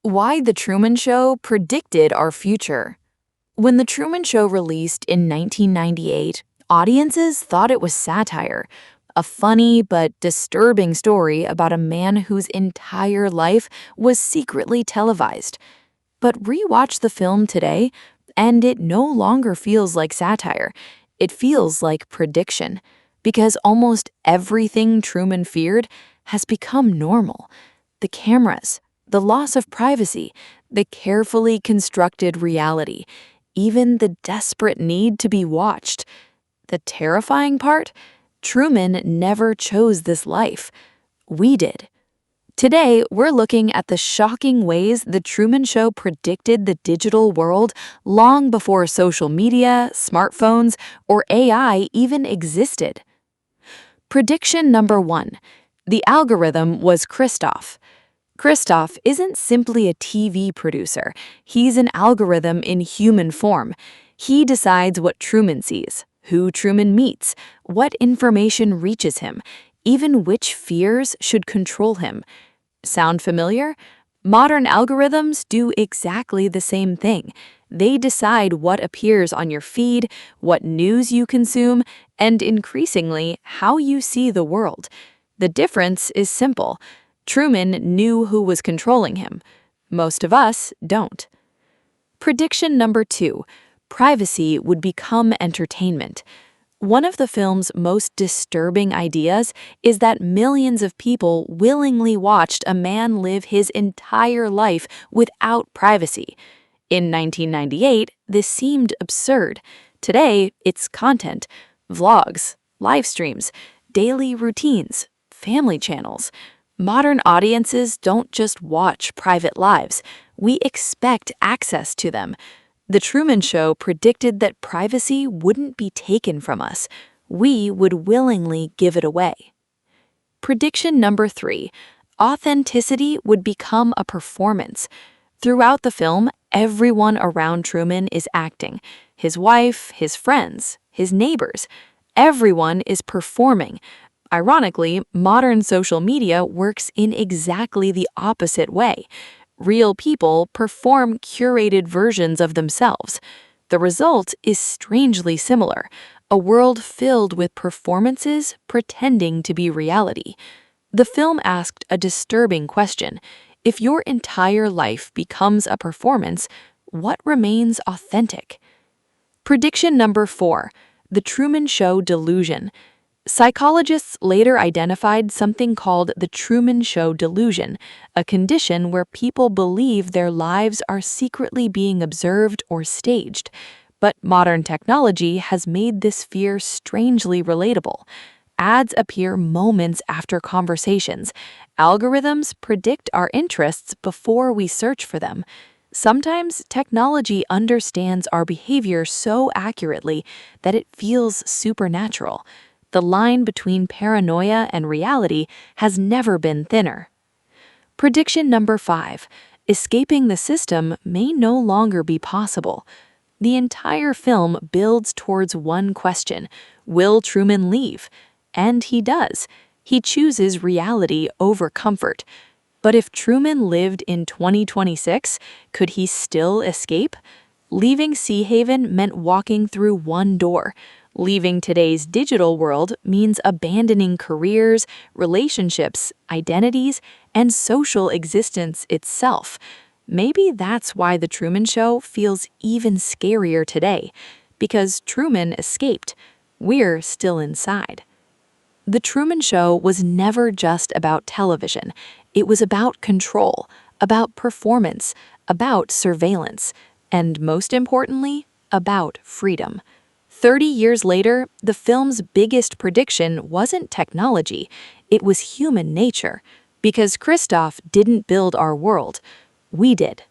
Why the Truman Show predicted our future. When The Truman Show released in 1998, audiences thought it was satire, a funny but disturbing story about a man whose entire life was secretly televised. But rewatch the film today, and it no longer feels like satire. It feels like prediction, because almost everything Truman feared has become normal. The cameras, the loss of privacy, the carefully constructed reality, even the desperate need to be watched. The terrifying part? Truman never chose this life. We did. Today, we're looking at the shocking ways The Truman Show predicted the digital world long before social media, smartphones, or AI even existed. Prediction number 1. The algorithm was Christoph. Christoph isn't simply a TV producer. He's an algorithm in human form. He decides what Truman sees, who Truman meets, what information reaches him, even which fears should control him. Sound familiar? Modern algorithms do exactly the same thing. They decide what appears on your feed, what news you consume, and increasingly, how you see the world. The difference is simple. Truman knew who was controlling him. Most of us don't. Prediction number 2. Privacy would become entertainment. One of the film's most disturbing ideas is that millions of people willingly watched a man live his entire life without privacy. In 1998, this seemed absurd. Today, it's content, vlogs, live streams, daily routines, family channels. Modern audiences don't just watch private lives. We expect access to them. The Truman Show predicted that privacy wouldn't be taken from us. We would willingly give it away. Prediction number 3. Authenticity would become a performance. Throughout the film, everyone around Truman is acting. His wife, his friends, his neighbors. Everyone is performing. Ironically, modern social media works in exactly the opposite way. Real people perform curated versions of themselves. The result is strangely similar, a world filled with performances pretending to be reality. The film asked a disturbing question. If your entire life becomes a performance, what remains authentic? Prediction number 4. The Truman Show delusion. Psychologists later identified something called the Truman Show delusion, a condition where people believe their lives are secretly being observed or staged. But modern technology has made this fear strangely relatable. Ads appear moments after conversations. Algorithms predict our interests before we search for them. Sometimes technology understands our behavior so accurately that it feels supernatural. The line between paranoia and reality has never been thinner. Prediction number 5. Escaping the system may no longer be possible. The entire film builds towards one question: will Truman leave? And he does. He chooses reality over comfort. But if Truman lived in 2026, could he still escape? Leaving Sea Haven meant walking through one door. Leaving today's digital world means abandoning careers, relationships, identities, and social existence itself. Maybe that's why The Truman Show feels even scarier today, because Truman escaped. We're still inside. The Truman Show was never just about television. It was about control, about performance, about surveillance, and most importantly, about freedom. 30 years later, the film's biggest prediction wasn't technology, it was human nature. Because Christoph didn't build our world, we did.